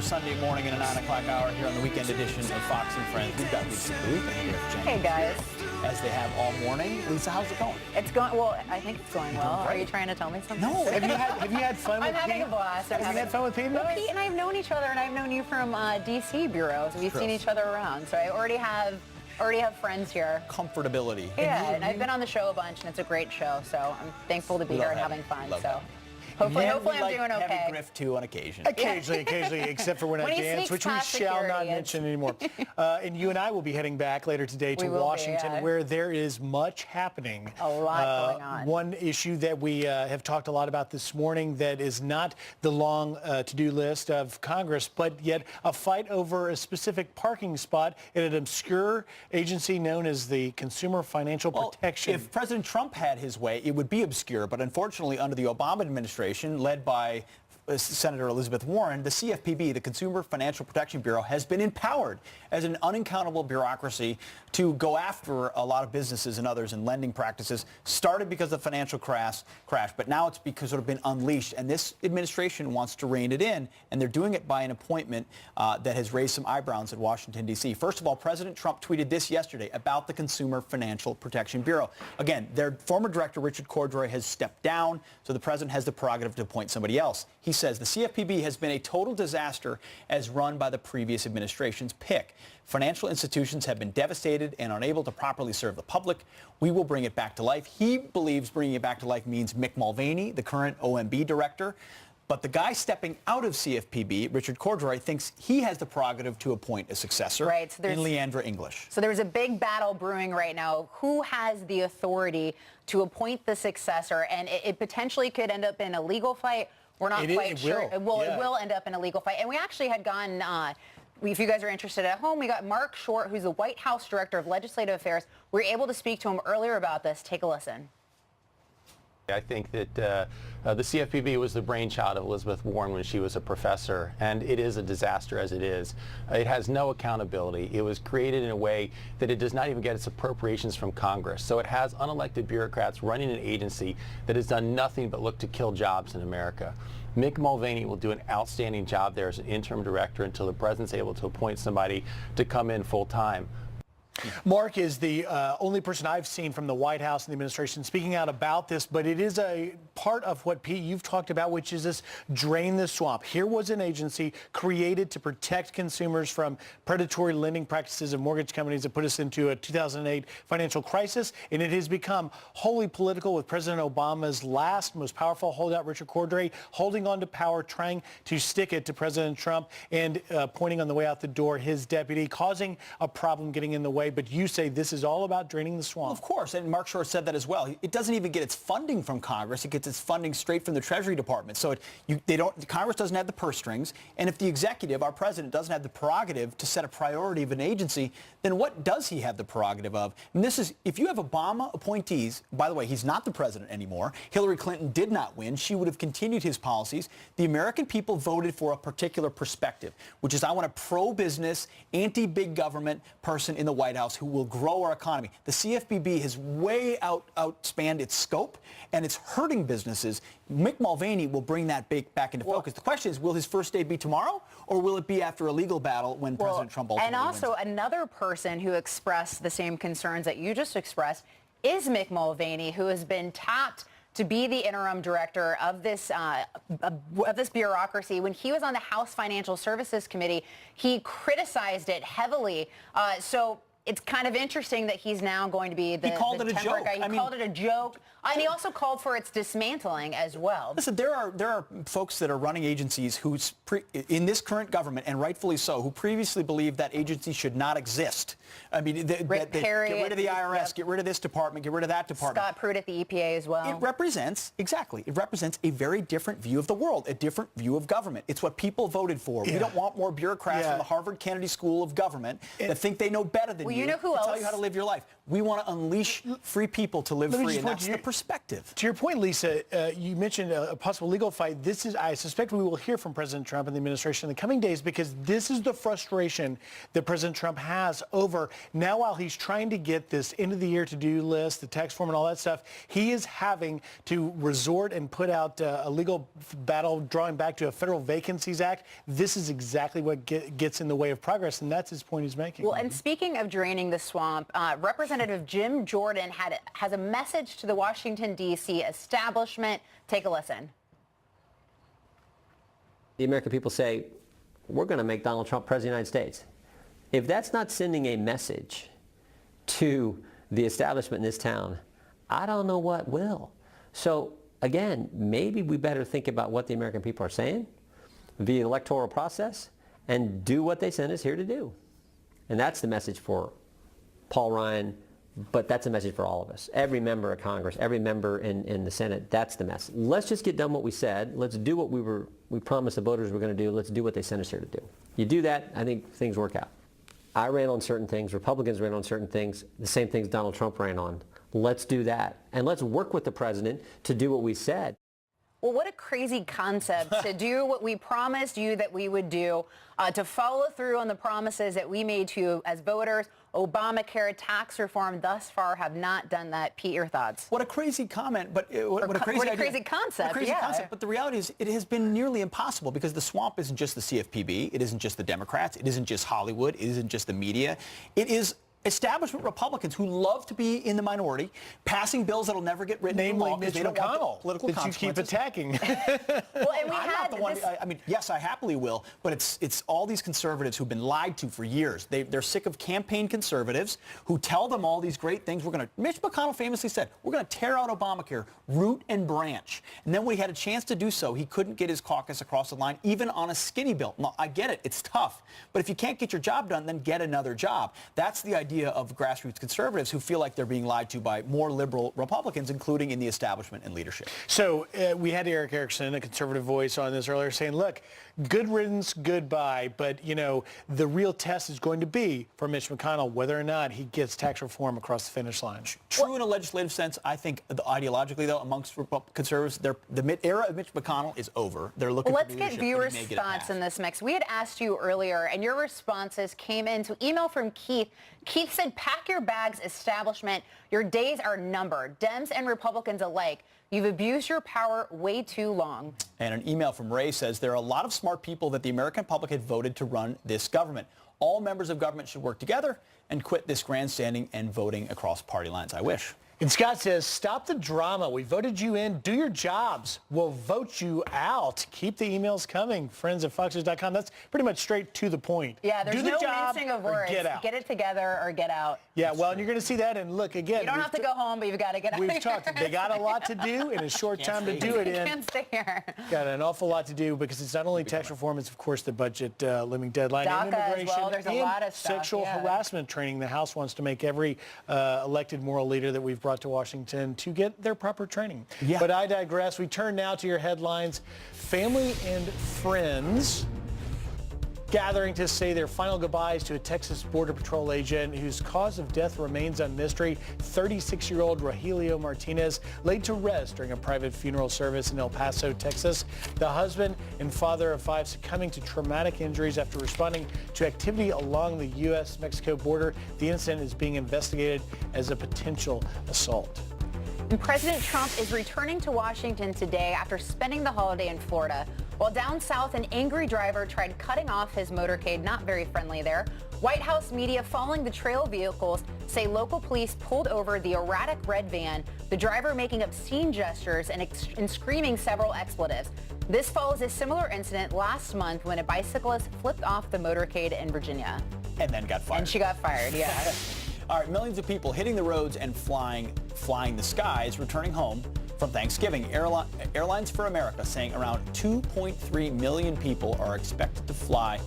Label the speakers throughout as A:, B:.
A: Sunday morning in a 9 o'clock hour here on the weekend edition of Fox and Friends. We've got Lisa Booth and here with Jeanine.
B: Hey, guys.
A: As they have all morning. Lisa, how's it going?
B: It's going, well, I think it's going well. Are you trying to tell me something?
A: No.
C: Have you had fun with Pete?
B: I'm having a blast.
C: Have you had fun with Pete?
B: Well, Pete and I have known each other, and I've known you from DC Bureau, so we've seen each other around. So I already have friends here.
A: Comfortability.
B: Yeah, and I've been on the show a bunch, and it's a great show, so I'm thankful to be here and having fun. So. Hopefully I'm doing okay.
A: Heavy grift too on occasion.
C: Occasionally, except for when I dance, which we shall not mention anymore. And you and I will be heading back later today to Washington, where there is much happening.
B: A lot going on.
C: One issue that we have talked a lot about this morning that is not the long to-do list of Congress, but yet a fight over a specific parking spot at an obscure agency known as the Consumer Financial Protection.
A: If President Trump had his way, it would be obscure, but unfortunately under the Obama administration, led by Senator Elizabeth Warren, the CFPB, the Consumer Financial Protection Bureau, has been empowered as an unaccountable bureaucracy to go after a lot of businesses and others in lending practices. Started because of the financial crash, but now it's because sort of been unleashed. And this administration wants to rein it in, and they're doing it by an appointment that has raised some eyebrows in Washington, D.C. First of all, President Trump tweeted this yesterday about the Consumer Financial Protection Bureau. Again, their former director, Richard Cordray, has stepped down, so the president has the prerogative to appoint somebody else. He says the CFPB has been a total disaster as run by the previous administration's pick. Financial institutions have been devastated and unable to properly serve the public. We will bring it back to life. He believes bringing it back to life means Mick Mulvaney, the current OMB director. But the guy stepping out of CFPB, Richard Cordray, thinks he has the prerogative to appoint a successor in Leandra English.
B: So there's a big battle brewing right now. Who has the authority to appoint the successor? And it potentially could end up in a legal fight. We're not quite sure. It will end up in a legal fight. And we actually had gone, if you guys are interested at home, we got Mark Short, who's the White House Director of Legislative Affairs. We were able to speak to him earlier about this. Take a listen.
D: I think that the CFPB was the brainchild of Elizabeth Warren when she was a professor, and it is a disaster as it is. It has no accountability. It was created in a way that it does not even get its appropriations from Congress. So it has unelected bureaucrats running an agency that has done nothing but look to kill jobs in America. Mick Mulvaney will do an outstanding job there as an interim director until the president's able to appoint somebody to come in full time.
C: Mark is the only person I've seen from the White House and the administration speaking out about this, but it is a part of what, Pete, you've talked about, which is this drain the swamp. Here was an agency created to protect consumers from predatory lending practices of mortgage companies that put us into a 2008 financial crisis, and it has become wholly political with President Obama's last, most powerful holdout, Richard Cordray, holding on to power, trying to stick it to President Trump, and pointing on the way out the door his deputy, causing a problem getting in the way. But you say this is all about draining the swamp.
A: Well, of course, and Mark Short said that as well. It doesn't even get its funding from Congress. It gets its funding straight from the Treasury Department. So Congress doesn't have the purse strings. And if the executive, our president, doesn't have the prerogative to set a priority of an agency, then what does he have the prerogative of? And this is, if you have Obama appointees, by the way, he's not the president anymore. Hillary Clinton did not win. She would have continued his policies. The American people voted for a particular perspective, which is I want a pro-business, anti-big government person in the White House who will grow our economy. The CFPB has way outspanned its scope, and it's hurting businesses. Mick Mulvaney will bring that back into focus. The question is, will his first day be tomorrow, or will it be after a legal battle when President Trump ultimately
B: wins? And also another person who expressed the same concerns that you just expressed is Mick Mulvaney, who has been tapped to be the interim director of this bureaucracy. When he was on the House Financial Services Committee, he criticized it heavily. So it's kind of interesting that he's now going to be the
A: called it a joke.
B: Guy. He called it a joke. And he also called for its dismantling as well.
A: Listen, there are folks that are running agencies who, in this current government, and rightfully so, who previously believed that agency should not exist. I mean, get rid of the IRS, get rid of this department, get rid of that department.
B: Scott Pruitt at the EPA as well.
A: It represents a very different view of the world, a different view of government. It's what people voted for. We don't want more bureaucrats from the Harvard Kennedy School of Government that think they know better than you.
B: you know who
A: to
B: else?
A: tell you how to live your life. We want to unleash free people to live free, and that's the perspective.
C: To your point, Lisa, you mentioned a possible legal fight. I suspect we will hear from President Trump and the administration in the coming days, because this is the frustration that President Trump has over now, while he's trying to get this end of the year to-do list, the tax form and all that stuff, he is having to resort and put out a legal battle drawing back to a Federal Vacancies Act. This is exactly what gets in the way of progress, and that's his point he's making.
B: Well, and speaking of draining the swamp, Representative Jim Jordan has a message to the Washington, D.C. establishment. Take a listen.
E: The American people say, we're going to make Donald Trump president of the United States. If that's not sending a message to the establishment in this town, I don't know what will. So again, maybe we better think about what the American people are saying via electoral process and do what they sent us here to do. And that's the message for Paul Ryan, but that's a message for all of us. Every member of Congress, every member in the Senate, that's the message. Let's just get done what we said. Let's do what we promised the voters we're going to do. Let's do what they sent us here to do. You do that, I think things work out. I ran on certain things. Republicans ran on certain things. The same things Donald Trump ran on. Let's do that. And let's work with the president to do what we said.
B: Well, what a crazy concept to do what we promised you that we would do, to follow through on the promises that we made to you as voters. Obamacare, tax reform thus far have not done that. Pete, your thoughts?
A: What a crazy comment, but what a crazy
B: concept.
A: What a crazy concept, but the reality is it has been nearly impossible, because the swamp isn't just the CFPB, it isn't just the Democrats, it isn't just Hollywood, it isn't just the media. It is establishment Republicans who love to be in the minority, passing bills that'll never get written into law.
C: Namely Mitch McConnell,
A: political
C: that you keep attacking.
B: Well, and
A: I'm not the one. I mean, yes, I happily will, but it's all these conservatives who've been lied to for years. They're sick of campaign conservatives who tell them all these great things. Mitch McConnell famously said, we're going to tear out Obamacare, root and branch. And then when he had a chance to do so, he couldn't get his caucus across the line, even on a skinny bill. Now, I get it. It's tough. But if you can't get your job done, then get another job. That's the idea of grassroots conservatives who feel like they're being lied to by more liberal Republicans, including in the establishment and leadership.
C: So we had Eric Erickson, a conservative voice, on this earlier saying, look, good riddance, goodbye. But, you know, the real test is going to be for Mitch McConnell whether or not he gets tax reform across the finish line.
A: True in a legislative sense. I think ideologically, though, amongst conservatives, the era of Mitch McConnell is over. They're looking for leadership.
B: Let's get viewers' thoughts in this mix. We had asked you earlier, and your responses came in to email from Keith. Keith said, pack your bags, establishment. Your days are numbered. Dems and Republicans alike. You've abused your power way too long.
A: And an email from Ray says, there are a lot of smart people that the American public had voted to run this government. All members of government should work together and quit this grandstanding and voting across party lines. I wish.
C: And Scott says, stop the drama. We voted you in. Do your jobs. We'll vote you out. Keep the emails coming. friends@foxnews.com. That's pretty much straight to the point.
B: Yeah, there's no mincing of words.
C: Get out.
B: Get it together or get out.
C: Yeah, well, and you're going to see that. And look, again.
B: You don't have to go home, but you've got to get out.
C: We've talked. They got a lot to do in a short time to do it in.
B: You can't stay here.
C: Got an awful lot to do, because it's not only tax reform, it's, of course, the budget limiting deadline and immigration
B: as well. There's a lot of stuff,
C: sexual harassment training. The House wants to make every elected moral leader that we've brought to Washington to get their proper training. Yeah. But I digress. We turn now to your headlines. Family and friends gathering to say their final goodbyes to a Texas Border Patrol agent whose cause of death remains a mystery. 36-year-old Rogelio Martinez laid to rest during a private funeral service in El Paso, Texas. The husband and father of 5 succumbing to traumatic injuries after responding to activity along the U.S.-Mexico border. The incident is being investigated as a potential assault.
B: And President Trump is returning to Washington today after spending the holiday in Florida. While down south, an angry driver tried cutting off his motorcade. Not very friendly there. White House media following the trail of vehicles say local police pulled over the erratic red van, the driver making obscene gestures and screaming several expletives. This follows a similar incident last month when a bicyclist flipped off the motorcade in Virginia.
A: And then got fired.
B: And she got fired, yeah.
A: All right, millions of people hitting the roads and flying the skies, returning home from Thanksgiving. Airlines for America saying around 2.3 million people are expected to fly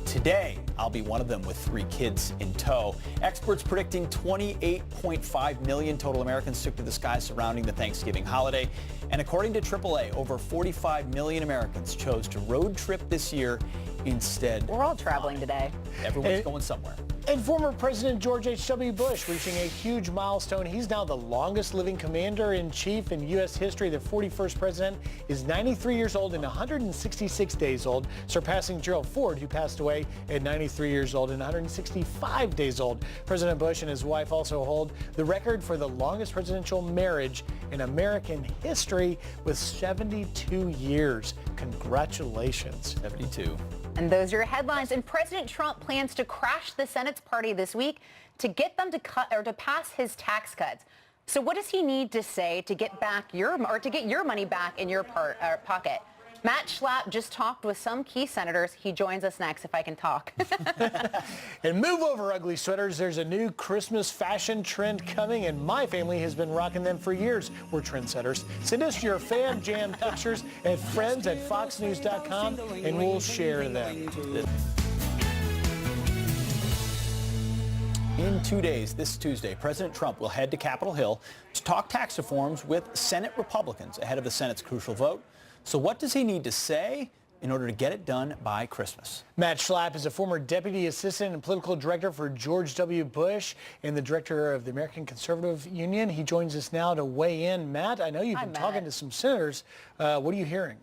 A: today. I'll be one of them with 3 kids in tow. Experts predicting 28.5 million total Americans took to the skies surrounding the Thanksgiving holiday. And according to AAA, over 45 million Americans chose to road trip this year instead.
B: We're all traveling today.
A: Everyone's going somewhere.
C: And former President George H.W. Bush reaching a huge milestone. He's now the longest living commander-in-chief in U.S. history. The 41st president is 93 years old and 166 days old, surpassing Gerald Ford, who passed away at 93 years old and 165 days old. President Bush and his wife also hold the record for the longest presidential marriage in American history with 72 years. Congratulations.
A: 72.
B: And those are your headlines. And President Trump plans to crash the Senate's party this week to get them to cut or to pass his tax cuts. So what does he need to say to get your money back in your pocket? Matt Schlapp just talked with some key senators. He joins us next if I can talk.
C: And move over, ugly sweaters. There's a new Christmas fashion trend coming, and my family has been rocking them for years. We're trendsetters. Send us your Fam Jam pictures at friends@foxnews.com, and we'll share them.
A: In 2 days, this Tuesday, President Trump will head to Capitol Hill to talk tax reforms with Senate Republicans ahead of the Senate's crucial vote. So what does he need to say in order to get it done by Christmas?
C: Matt Schlapp is a former deputy assistant and political director for George W. Bush and the director of the American Conservative Union. He joins us now to weigh in. Matt, I know you've been talking to some senators. What are you hearing?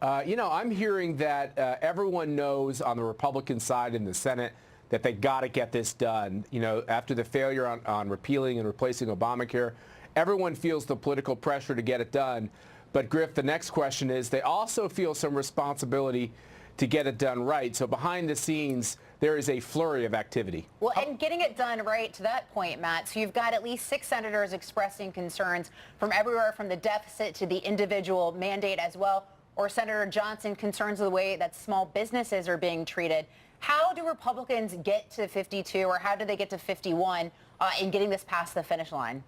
F: I'm hearing that everyone knows on the Republican side in the Senate that they got to get this done. After the failure on repealing and replacing Obamacare, everyone feels the political pressure to get it done. But Griff, the next question is they also feel some responsibility to get it done right. So behind the scenes, there is a flurry of activity.
B: Well, and getting it done right to that point, Matt, so you've got at least 6 senators expressing concerns from everywhere from the deficit to the individual mandate as well, or Senator Johnson concerns the way that small businesses are being treated. How do Republicans get to 52 or how do they get to 51 in getting this past the finish line?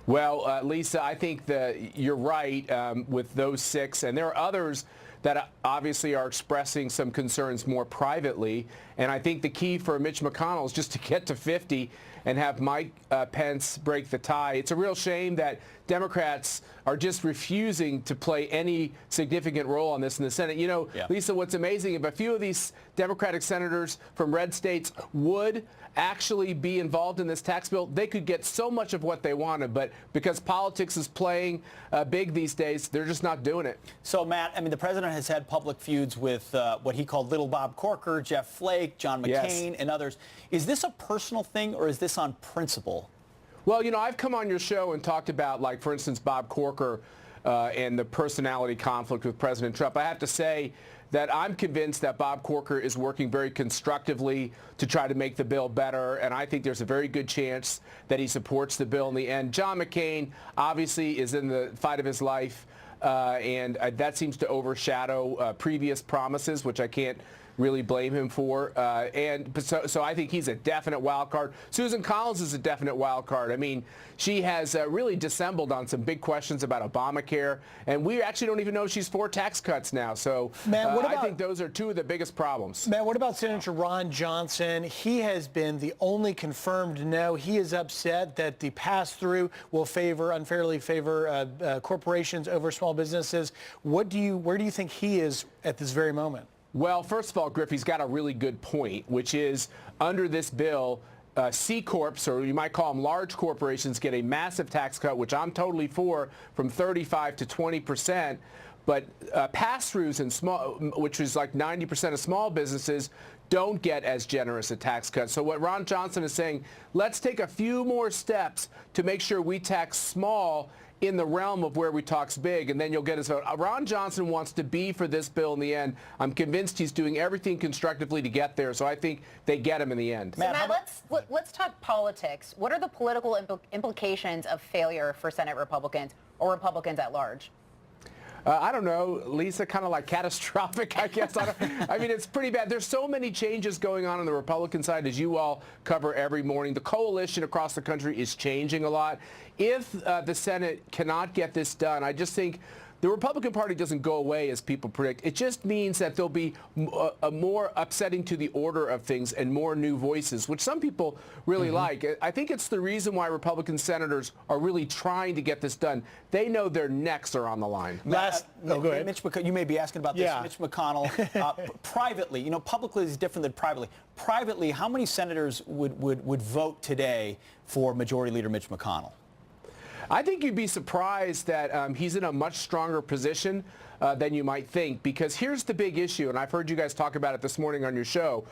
F: Well, Lisa, I think that you're right with those 6, and there are others that obviously are expressing some concerns more privately. And I think the key for Mitch McConnell is just to get to 50 and have Mike Pence break the tie. It's a real shame that Democrats are just refusing to play any significant role on this in the Senate. Lisa, what's amazing, if a few of these Democratic senators from red states would actually be involved in this tax bill, they could get so much of what they wanted. But because politics is playing big these days, they're just not doing it.
A: So, Matt, the president has had public feuds with what he called Little Bob Corker, Jeff Flake, John McCain, and others. Is this a personal thing or is this on principle?
F: Well, I've come on your show and talked about, like, for instance, Bob Corker and the personality conflict with President Trump. I have to say that I'm convinced that Bob Corker is working very constructively to try to make the bill better, and I think there's a very good chance that he supports the bill in the end. John McCain obviously is in the fight of his life, and that seems to overshadow previous promises, which I can't really blame him for. So I think he's a definite wild card. Susan Collins is a definite wild card. She has really dissembled on some big questions about Obamacare, and we actually don't even know if she's for tax cuts now. So I think those are 2 of the biggest problems.
C: Matt, what about Senator Ron Johnson? He has been the only confirmed no. He is upset that the pass-through will unfairly favor corporations over small businesses. Where do you think he is at this very moment?
F: Well, first of all, Griff, he's got a really good point, which is under this bill, C-Corps, or you might call them large corporations, get a massive tax cut, which I'm totally for, from 35 to 20%. But pass-throughs in small, which is like 90% of small businesses, don't get as generous a tax cut. So what Ron Johnson is saying, let's take a few more steps to make sure we tax small in the realm of where we tax big, and then you'll get his vote. Ron Johnson wants to be for this bill in the end. I'm convinced he's doing everything constructively to get there, so I think they get him in the end.
B: So Matt, let's talk politics. What are the political implications of failure for Senate Republicans or Republicans at large?
F: I don't know, Lisa, kind of like catastrophic, I guess. It's pretty bad. There's so many changes going on the Republican side, as you all cover every morning. The coalition across the country is changing a lot. If the Senate cannot get this done, I just think the Republican Party doesn't go away as people predict. It just means that there'll be a more upsetting to the order of things and more new voices, which some people really like. I think it's the reason why Republican senators are really trying to get this done. They know their necks are on the line.
C: Go ahead.
A: Mitch McConnell, you may be asking about this.
C: Yeah.
A: Mitch McConnell, privately, publicly is different than privately. Privately, how many senators would vote today for Majority Leader Mitch McConnell?
F: I think you'd be surprised that he's in a much stronger position than you might think, because here's the big issue, and I've heard you guys talk about it this morning on your show.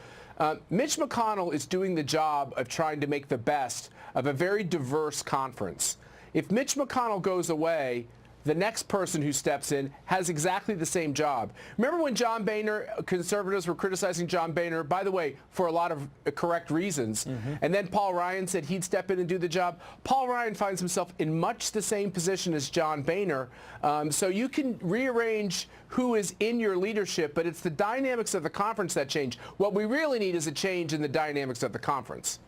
F: Mitch McConnell is doing the job of trying to make the best of a very diverse conference. If Mitch McConnell goes away, the next person who steps in has exactly the same job. Remember when John Boehner, conservatives were criticizing John Boehner, by the way, for a lot of correct reasons, and then Paul Ryan said he'd step in and do the job? Paul Ryan finds himself in much the same position as John Boehner. So you can rearrange who is in your leadership, but it's the dynamics of the conference that change. What we really need is a change in the dynamics of the conference.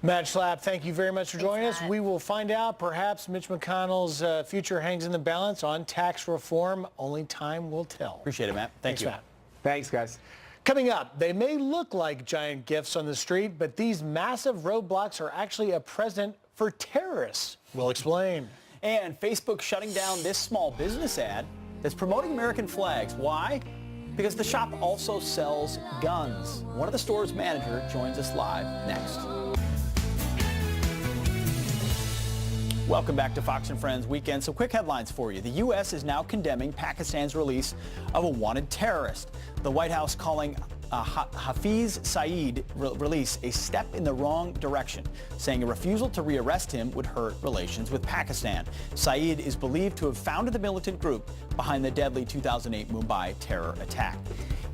C: Matt Schlapp, thank you very much for joining us. We will find out. Perhaps Mitch McConnell's future hangs in the balance on tax reform. Only time will tell.
A: Appreciate it, Matt. Thanks,
C: Matt.
F: Thanks, guys.
C: Coming up, they may look like giant gifts on the street, but these massive roadblocks are actually a present for terrorists. We'll explain.
A: And Facebook shutting down this small business ad that's promoting American flags. Why? Because the shop also sells guns. One of the store's manager joins us live next. Welcome back to Fox & Friends Weekend. So quick headlines for you. The U.S. is now condemning Pakistan's release of a wanted terrorist. The White House calling Hafiz Saeed release a step in the wrong direction, saying a refusal to rearrest him would hurt relations with Pakistan. Saeed is believed to have founded the militant group behind the deadly 2008 Mumbai terror attack.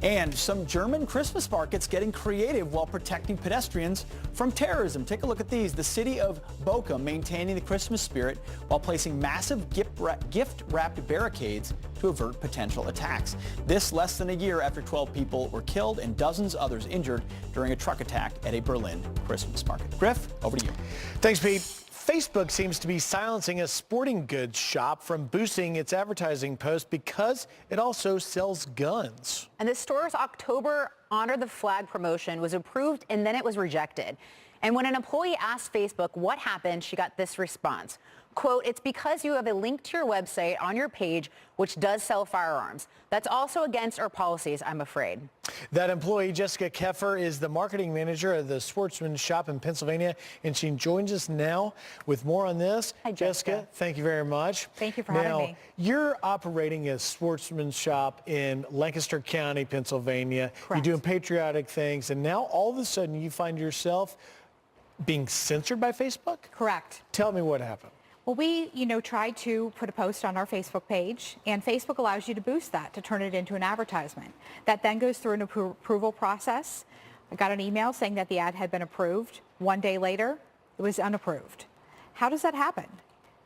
A: And some German Christmas markets getting creative while protecting pedestrians from terrorism. Take a look at these. The city of Bochum maintaining the Christmas spirit while placing massive gift-wrapped barricades to avert potential attacks. This less than a year after 12 people were killed and dozens others injured during a truck attack at a Berlin Christmas market. Griff, over to you.
C: Thanks, Pete. Facebook seems to be silencing a sporting goods shop from boosting its advertising posts because it also sells guns.
B: And the store's October Honor the Flag promotion was approved and then it was rejected. And when an employee asked Facebook what happened, she got this response. Quote, "It's because you have a link to your website on your page which does sell firearms. That's also against our policies, I'm afraid."
C: That employee, Jessica Keffer, is the marketing manager of the Sportsman Shop in Pennsylvania, and she joins us now with more on this.
G: Hi, Jessica.
C: Thank you very much.
G: Thank you for having me.
C: You're operating a Sportsman Shop in Lancaster County, Pennsylvania.
G: Correct.
C: You're doing patriotic things, and now all of a sudden you find yourself being censored by Facebook?
G: Correct.
C: Tell me what happened.
G: Well, we, tried to put a post on our Facebook page, and Facebook allows you to boost that, to turn it into an advertisement. That then goes through an approval process. I got an email saying that the ad had been approved. One day later, it was unapproved. How does that happen?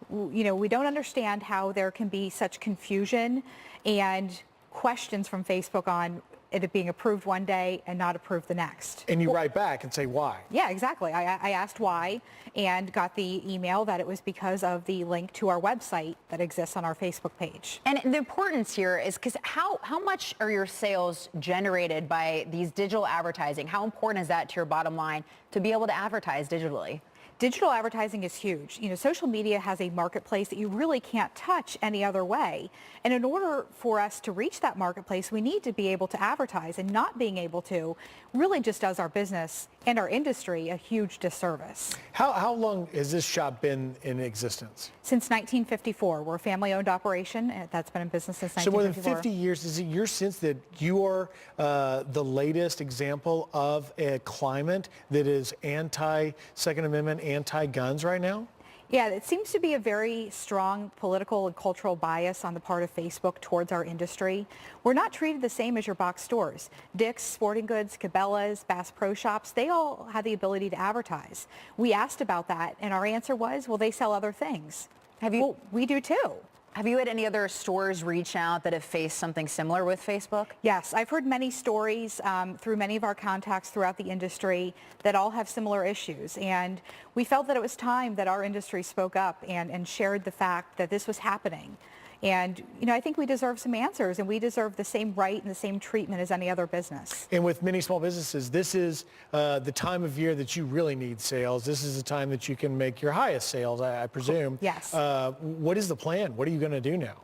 G: We don't understand how there can be such confusion and questions from Facebook on it being approved one day and not approved the next.
C: And you write back and say why.
G: Yeah, exactly. I asked why and got the email that it was because of the link to our website that exists on our Facebook page.
B: And the importance here is because how much are your sales generated by these digital advertising? How important is that to your bottom line to be able to advertise digitally?
G: Digital advertising is huge. Social media has a marketplace that you really can't touch any other way. And in order for us to reach that marketplace, we need to be able to advertise, and not being able to really just does our business and our industry a huge disservice.
C: How long has this shop been in existence?
G: Since 1954. We're a family-owned operation that's been in business since 1954.
C: So more than 50 years. Is it your sense that you are the latest example of a climate that is anti-Second Amendment, anti-guns right now?
G: Yeah, it seems to be a very strong political and cultural bias on the part of Facebook towards our industry. We're not treated the same as your box stores. Dick's Sporting Goods, Cabela's, Bass Pro Shops, they all have the ability to advertise. We asked about that, and our answer was, well, they sell other things. Well, we do too.
B: Have you had any other stores reach out that have faced something similar with Facebook?
G: Yes, I've heard many stories through many of our contacts throughout the industry that all have similar issues. And we felt that it was time that our industry spoke up and shared the fact that this was happening. And, you know, I think we deserve some answers, and we deserve the same right and the same treatment as any other business.
C: And with many small businesses, this is the time of year that you really need sales. This is the time that you can make your highest sales, I presume.
G: Yes.
C: What is the plan? What are you going to do now?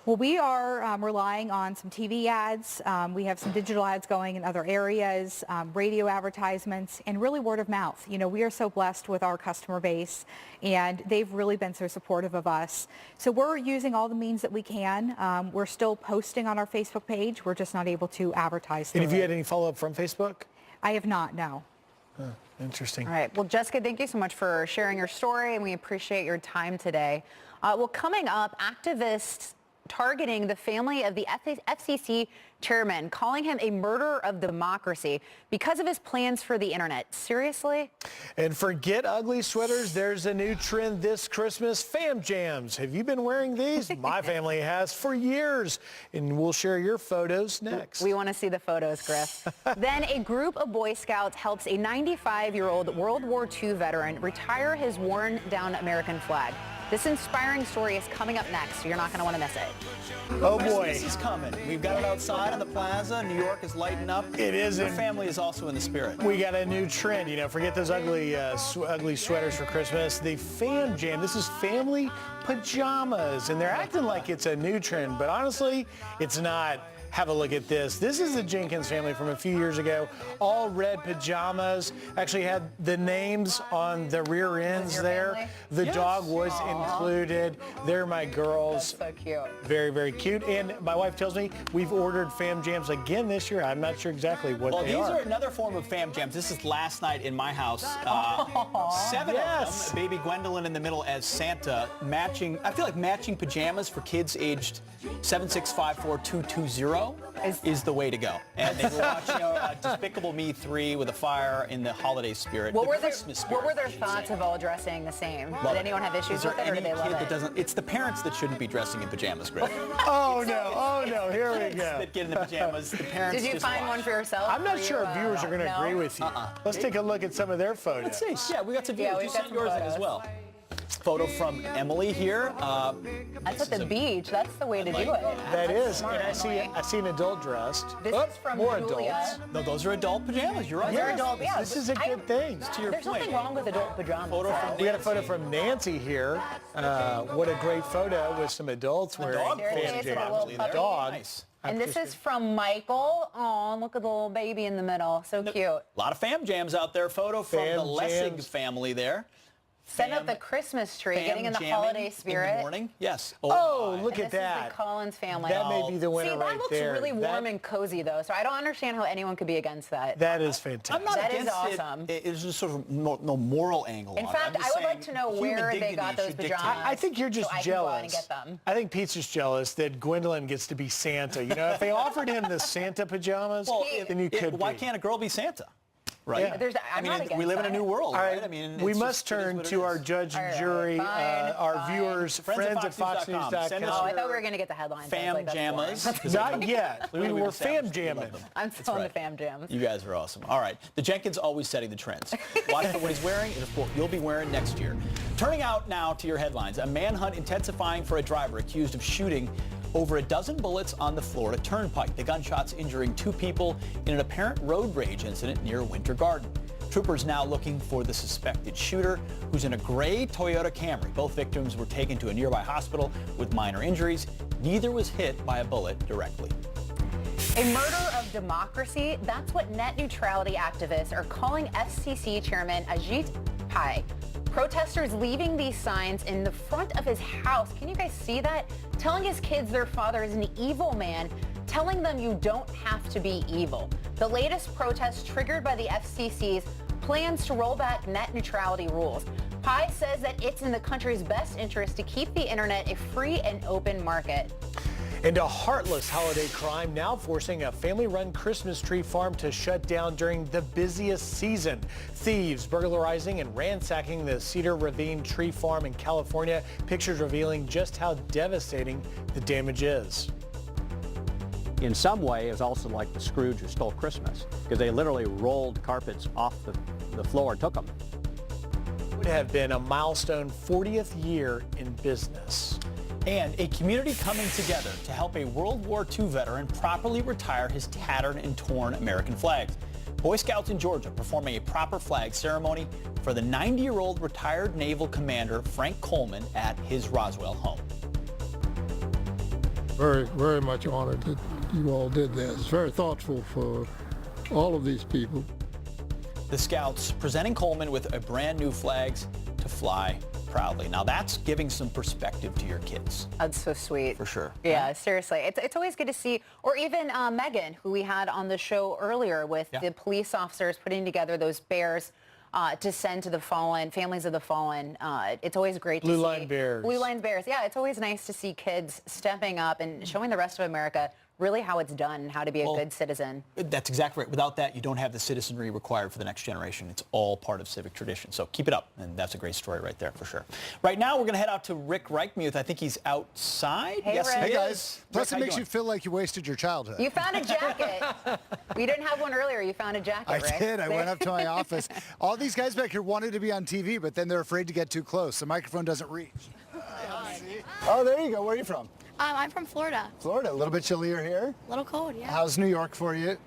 G: Well, we are relying on some TV ads. We have some digital ads going in other areas, radio advertisements, and really word of mouth. You know, we are so blessed with our customer base, and they've really been so supportive of us. So we're using all the means that we can. We're still posting on our Facebook page. We're just not able to advertise.
C: And have you had any follow-up from Facebook?
G: I have not, no.
C: Interesting.
B: All right. Well, Jessica, thank you so much for sharing your story, and we appreciate your time today. Well, coming up, activists targeting the family of the FCC chairman, calling him a murderer of democracy because of his plans for the internet. Seriously?
C: And forget ugly sweaters. There's a new trend this Christmas, fam jams. Have you been wearing these? My family has for years. And we'll share your photos next.
B: We want to see the photos, Griff. Then a group of Boy Scouts helps a 95-year-old World War II veteran retire his worn down American flag. This inspiring story is coming up next, so you're not going to want to miss it.
C: Oh boy.
A: Christmas is coming. We've got it outside on the plaza. New York is lighting up.
C: It is.
A: Your family is also in the spirit.
C: We got a new trend. You know, forget those ugly sweaters for Christmas. The fam jam. This is family pajamas. And they're acting like it's a new trend, but honestly, it's not. Have a look at this. This is the Jenkins family from a few years ago. All red pajamas. Actually had the names on the rear ends there.
B: Family?
C: The
A: Yes.
C: dog was included. They're my girls.
B: So cute.
C: Very, very cute. And my wife tells me we've ordered fam jams again this year. I'm not sure exactly what
A: Well,
C: they
A: these
C: are.
A: are another form of fam jams. This is last night in my house. 7
C: Yes.
A: of them. Baby Gwendolyn in the middle as Santa. Matching, I feel like matching pajamas for kids aged 7, 6, 5, 4, 2, 2, 0 is the way to go. And they were watching Despicable Me 3 with a fire in the holiday spirit.
B: What
A: the
B: were
A: Christmas spirit,
B: what were their
A: I should
B: thoughts
A: say.
B: of all dressing the same?
A: Love
B: Did
A: it.
B: anyone have issues
A: Is there
B: with it, or
A: any
B: did they love
A: kid
B: it?
A: that doesn't? It's the parents that shouldn't be dressing in pajamas, Griff.
C: Oh no, here we go.
A: That get in the pajamas. The parents
B: Did you
A: just
B: find
A: watch.
B: one for yourself?
C: I'm not
B: Were
C: sure
B: you,
C: if viewers are going to
B: no?
C: agree with you. Let's take a look at some of their photos.
A: Let's see. Yeah, we got some
B: Yeah,
A: views.
B: we've
A: You
B: got
A: sent
B: some
A: yours in as
B: photos.
A: well. Photo from Emily here.
B: That's at the beach. That's the way to do it.
C: That
B: That's
C: is,
B: smart,
C: and
B: Emily.
C: I see an adult dressed.
B: This
C: Oh,
B: is from
C: more
B: Julia.
C: adults.
A: No, those are adult pajamas. You're right.
B: They're
A: Yes.
B: adult, yeah.
C: This is a good thing.
A: To your
B: There's
A: point.
B: nothing wrong with adult pajamas.
A: Photo from
C: We got a photo from Nancy here. What a great photo with some adults wearing
A: dog
C: fam
B: pose with a
C: jams.
B: little
C: The
B: puppy.
C: dog.
A: Nice.
B: And this is from Michael. Oh, look at the little baby in the middle. So cute.
A: A lot of fam jams out there. Photo from
C: Fam
A: the Lessig
C: jams.
A: family there.
B: Send up
A: Fam-
B: the Christmas tree,
A: Fam
B: getting in the
A: jamming
B: holiday
A: in
B: spirit.
A: the morning. Yes.
C: Oh,
A: my.
C: look
B: And
C: at
B: this
C: that.
B: is the Collins family.
C: That may be the winner
B: See, that
C: right
B: looks
C: there.
B: really warm
C: That-
B: and cozy, though, so I don't understand how anyone could be against that.
C: That is fantastic.
A: I'm not
B: That is
A: against
B: awesome.
A: it. It's just sort of no moral angle
B: In
A: on
B: fact,
A: it. I'm just
B: I would like
A: saying
B: to know
A: human
B: where they
A: dignity
B: got those
A: should dictate.
B: pajamas.
C: I think you're just
B: So I can go
C: jealous.
B: out and get them.
C: I think Pete's just jealous that Gwendolyn gets to be Santa. You know, if they offered him the Santa pajamas,
A: Well,
C: then you could
A: why
C: be.
A: can't a girl be Santa? Right?
C: Yeah.
B: I'm not
A: we
B: against
A: live in a
B: that.
A: new world,
C: All
A: right?
C: right,
A: I mean,
C: we
A: it's
C: must
A: just- it is
C: turn
A: what it
C: to our
A: is.
C: judge and
B: All right,
C: jury,
B: fine,
C: our
B: fine.
C: viewers, friends at
A: FoxNews.com. Send us
B: Oh, I
C: FoxNews.com.
B: thought we were going to get the headlines. I was
A: Fam
B: like, that's
A: jamas.
B: boring.
C: Not yet.
A: Clearly
C: We
A: we've
C: were fam
A: established we love
C: jamming.
A: them.
B: I'm
A: That's
B: still in the
A: right.
B: fam jams.
A: You guys are awesome. All right. The Jenkins always setting the trends. Watch for what he's wearing and what you'll be wearing next year. Turning out now to your headlines. A manhunt intensifying for a driver accused of shooting over a dozen bullets on the Florida Turnpike. The gunshots injuring 2 people in an apparent road rage incident near Winter Garden. Troopers now looking for the suspected shooter, who's in a gray Toyota Camry. Both victims were taken to a nearby hospital with minor injuries. Neither was hit by a bullet directly.
B: A murder of democracy, that's what net neutrality activists are calling FCC Chairman Ajit Pai. Protesters leaving these signs in the front of his house. Can you guys see that? Telling his kids their father is an evil man, telling them you don't have to be evil. The latest protest triggered by the FCC's plans to roll back net neutrality rules. Pai says that it's in the country's best interest to keep the internet a free and open market.
C: And a heartless holiday crime now forcing a family-run Christmas tree farm to shut down during the busiest season. Thieves burglarizing and ransacking the Cedar Ravine Tree Farm in California. Pictures revealing just how devastating the damage is.
H: In some way, it's also like the Scrooge who stole Christmas, because they literally rolled carpets off the floor and took them.
C: to have been a milestone 40th year in business.
A: And a community coming together to help a World War II veteran properly retire his tattered and torn American flags. Boy Scouts in Georgia performing a proper flag ceremony for the 90-year-old retired naval commander Frank Coleman at his Roswell home.
I: Very, very much honored that you all did this. It's very thoughtful for all of these people.
A: The Scouts presenting Coleman with a brand new flags to fly proudly. Now that's giving some perspective to your kids.
B: That's so sweet.
A: For sure.
B: Yeah, seriously. It's always good to see, or even Megyn, who we had on the show earlier with the police officers putting together those bears to send to the fallen, families of the fallen. It's always great to see.
C: Blue Line Bears.
B: Blue Line Bears. Yeah, it's always nice to see kids stepping up and showing the rest of America really how it's done and how to be a good citizen.
A: That's exactly right. Without that, you don't have the citizenry required for the next generation. It's all part of civic tradition. So keep it up. And that's a great story right there for sure. Right now, we're going to head out to Rick Reichmuth. I think he's outside.
B: Hey,
A: yes,
B: Rick.
A: he
J: Hey, guys.
A: is.
J: Plus,
A: Rick,
J: it makes you feel like you wasted your childhood.
B: You found a jacket. We didn't have one earlier. You found a jacket,
J: I
B: Rick.
J: did. I went up to my office. All these guys back here wanted to be on TV, but then they're afraid to get too close. The microphone doesn't reach. Oh, there you go. Where are you from?
K: I'm from Florida.
J: Florida. A little bit chillier here.
K: A little cold, yeah.
J: How's New York for you?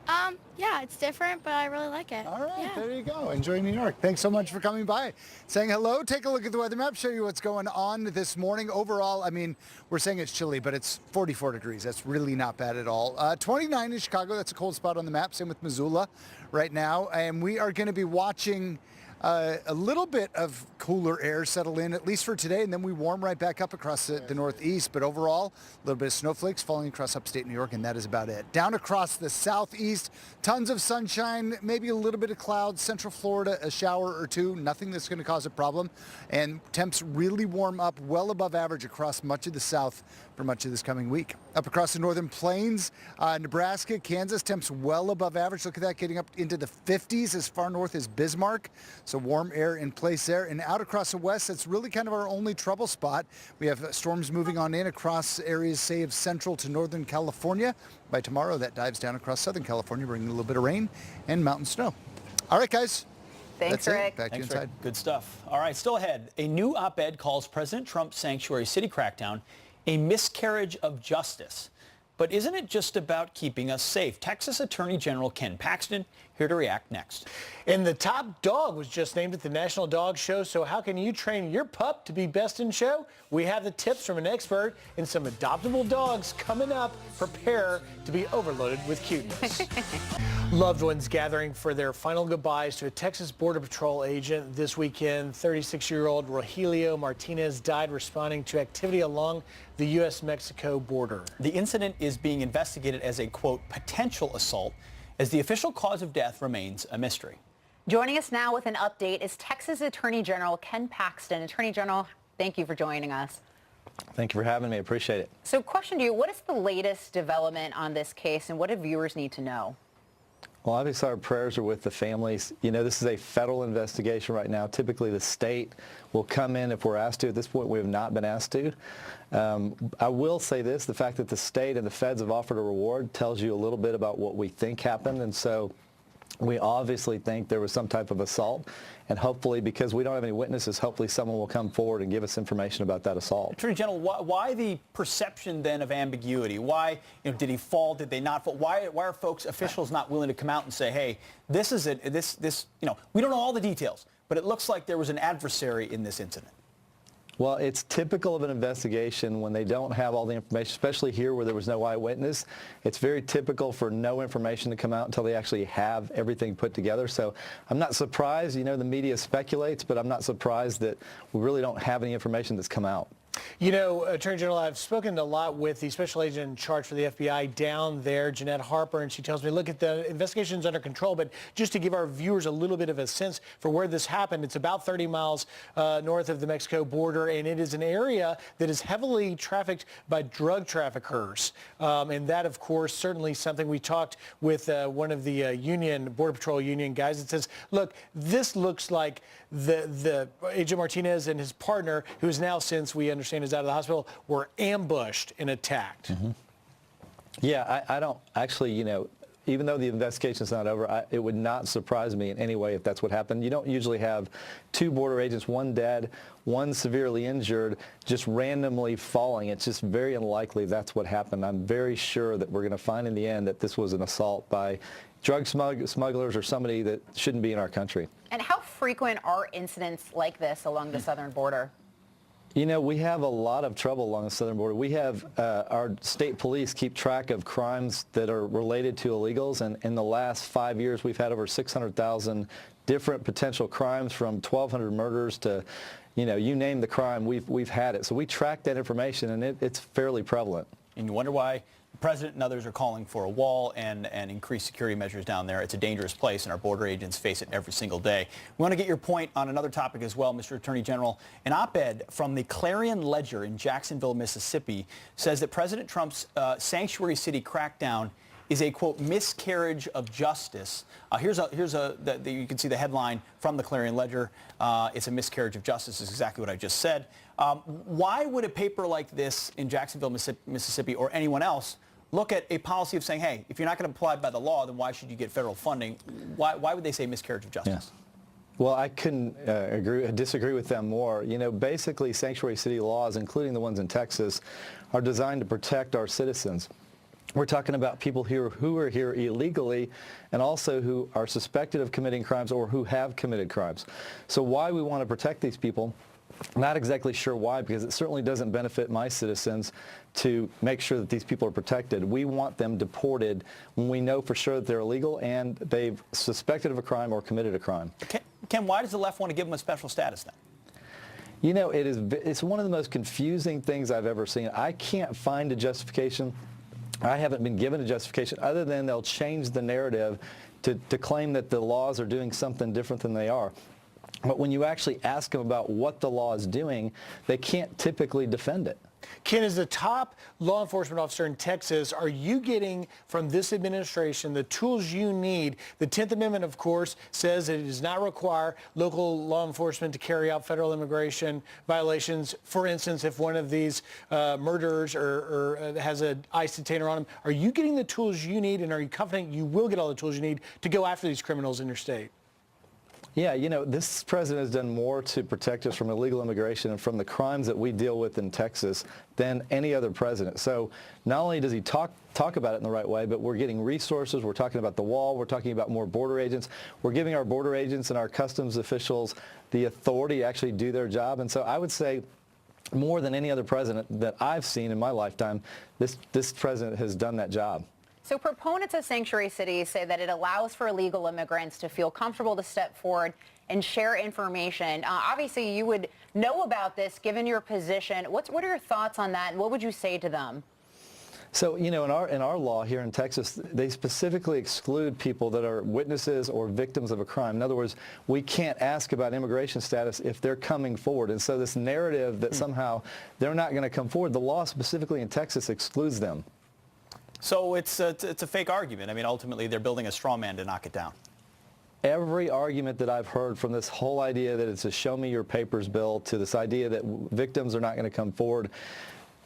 K: Yeah, it's different, but I really like it.
J: All right,
K: Yeah.
J: there you go. Enjoy New York. Thanks so much for coming by. Saying hello, take a look at the weather map, show you what's going on this morning. Overall, I mean, we're saying it's chilly, but it's 44 degrees. That's really not bad at all. 29 in Chicago. That's a cold spot on the map. Same with Missoula right now. And we are going to be watching a little bit of cooler air settle in, at least for today, and then we warm right back up across the northeast. But overall, a little bit of snowflakes falling across upstate New York, and that is about it. Down across the southeast, tons of sunshine, maybe a little bit of clouds. Central Florida, a shower or two, nothing that's going to cause a problem. And temps really warm up well above average across much of the south for much of this coming week. Up across the northern plains, Nebraska, Kansas, temps well above average. Look at that, getting up into the 50s as far north as Bismarck. So warm air in place there. And out across the west, that's really kind of our only trouble spot. We have storms moving on in across areas, say, of central to northern California. By tomorrow, that dives down across southern California, bringing a little bit of rain and mountain snow. All right, guys.
B: Thanks,
J: That's
B: Rick.
J: it. Back to you
A: Thanks,
J: inside.
A: Rick. Good stuff. All right, still ahead. A new op-ed calls President Trump's sanctuary city crackdown a miscarriage of justice. But isn't it just about keeping us safe? Texas Attorney General Ken Paxton here to react next.
C: And the top dog was just named at the National Dog Show. So how can you train your pup to be best in show? We have the tips from an expert and some adoptable dogs coming up. Prepare to be overloaded with cuteness. Loved ones gathering for their final goodbyes to a Texas Border Patrol agent this weekend. 36-year-old Rogelio Martinez died responding to activity along the U.S.-Mexico border.
A: The incident is being investigated as a, quote, potential assault, as the official cause of death remains a mystery.
B: Joining us now with an update is Texas Attorney General Ken Paxton. Attorney General, thank you for joining us.
L: Thank you for having me. I appreciate it.
B: So question to you, what is the latest development on this case and what do viewers need to know?
L: Well, obviously our prayers are with the families. You know, this is a federal investigation right now. Typically the state will come in if we're asked to. At this point, we have not been asked to. I will say this, the fact that the state and the feds have offered a reward tells you a little bit about what we think happened. And so we obviously think there was some type of assault. And hopefully, because we don't have any witnesses, hopefully someone will come forward and give us information about that assault.
A: Attorney General, why the perception then of ambiguity? Why, did he fall? Did they not fall? Why are folks, officials, not willing to come out and say, hey, this is it, we don't know all the details, but it looks like there was an adversary in this incident?
L: Well, it's typical of an investigation when they don't have all the information, especially here where there was no eyewitness. It's very typical for no information to come out until they actually have everything put together. So I'm not surprised, the media speculates, but I'm not surprised that we really don't have any information that's come out.
C: Attorney General, I've spoken a lot with the special agent in charge for the FBI down there, Jeanette Harper, and she tells me, look, at the investigation's under control, but just to give our viewers a little bit of a sense for where this happened, it's about 30 miles north of the Mexico border, and it is an area that is heavily trafficked by drug traffickers. And that, of course, certainly something we talked with one of the Border Patrol union guys that says, look, this looks like the Agent Martinez and his partner, who is now, since we understand is out of the hospital, were ambushed and attacked.
L: Mm-hmm. Yeah, I don't actually, even though the investigation's not over, it would not surprise me in any way if that's what happened. You don't usually have 2 border agents, 1 dead, 1 severely injured, just randomly falling. It's just very unlikely that's what happened. I'm very sure that we're going to find in the end that this was an assault by drug smugglers or somebody that shouldn't be in our country.
B: And how frequent are incidents like this along the southern border?
L: You know, we have a lot of trouble along the southern border. We have our state police keep track of crimes that are related to illegals, and in the last 5 years we've had over 600,000 different potential crimes, from 1,200 murders to, you know, you name the crime, we've had it. So we track that information, and it's fairly prevalent.
A: And you wonder why the president and others are calling for a wall and increased security measures down there. It's a dangerous place, and our border agents face it every single day. We want to get your point on another topic as well, Mr. Attorney General. An op-ed from the Clarion Ledger in Jacksonville, Mississippi, says that President Trump's sanctuary city crackdown is a, quote, miscarriage of justice. You can see the headline from the Clarion Ledger. It's a miscarriage of justice, is exactly what I just said. Why would a paper like this in Jacksonville, Mississippi, or anyone else look at a policy of saying, hey, if you're not going to apply by the law, then why should you get federal funding? Why would they say miscarriage of justice?
L: Yeah. Well, I couldn't disagree with them more. You know, basically, sanctuary city laws, including the ones in Texas, are designed to protect our citizens. We're talking about people here who are here illegally, and also who are suspected of committing crimes or who have committed crimes. So why we want to protect these people, not exactly sure why, because it certainly doesn't benefit my citizens to make sure that these people are protected. We want them deported when we know for sure that they're illegal and they've suspected of a crime or committed a crime.
A: Ken, why does the left want to give them a special status then?
L: You know, it's one of the most confusing things I've ever seen. I can't find a justification. I haven't been given a justification other than they'll change the narrative to claim that the laws are doing something different than they are. But when you actually ask them about what the law is doing, they can't typically defend it.
C: Ken, as the top law enforcement officer in Texas, are you getting from this administration the tools you need? The 10th Amendment, of course, says that it does not require local law enforcement to carry out federal immigration violations. For instance, if one of these murderers or has an ICE detainer on him, are you getting the tools you need, and are you confident you will get all the tools you need to go after these criminals in your state?
L: Yeah, you know, this president has done more to protect us from illegal immigration and from the crimes that we deal with in Texas than any other president. So not only does he talk about it in the right way, but we're getting resources. We're talking about the wall. We're talking about more border agents. We're giving our border agents and our customs officials the authority to actually do their job. And so I would say more than any other president that I've seen in my lifetime, this president has done that job.
B: So proponents of sanctuary cities say that it allows for illegal immigrants to feel comfortable to step forward and share information. Obviously, you would know about this given your position. What are your thoughts on that, and what would you say to them?
L: So, you know, in our law here in Texas, they specifically exclude people that are witnesses or victims of a crime. In other words, we can't ask about immigration status if they're coming forward. And so this narrative that somehow they're not going to come forward, the law specifically in Texas excludes them.
A: So it's a fake argument. I mean, ultimately, they're building a straw man to knock it down.
L: Every argument that I've heard, from this whole idea that it's a show me your papers bill to this idea that victims are not going to come forward,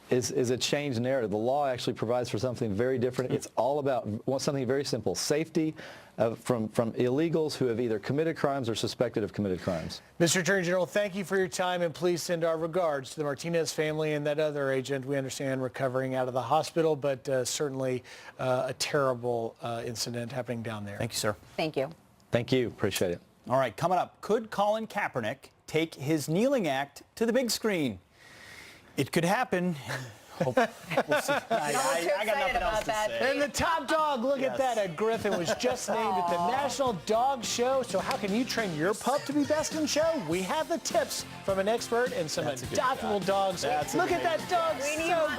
L: is a changed narrative. The law actually provides for something very different. It's all about something very simple: safety from illegals who have either committed crimes or suspected of committed crimes.
C: Mr. Attorney General, thank you for your time, and please send our regards to the Martinez family and that other agent. We understand recovering out of the hospital, but certainly a terrible incident happening down there.
A: Thank you, sir.
B: Thank you.
L: Thank you. Appreciate it.
A: All right, coming up, could Colin Kaepernick take his kneeling act to the big screen? It could happen. We'll see. I got nothing else to say.
C: And the top dog, look at that. A Griffin was just named at the National Dog Show. So how can you train your pup to be best in show? We have the tips from an expert and some adoptable dogs. Look at that dog.
B: We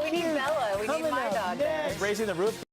B: need Bella. We need my dog there.
A: Raising the roof.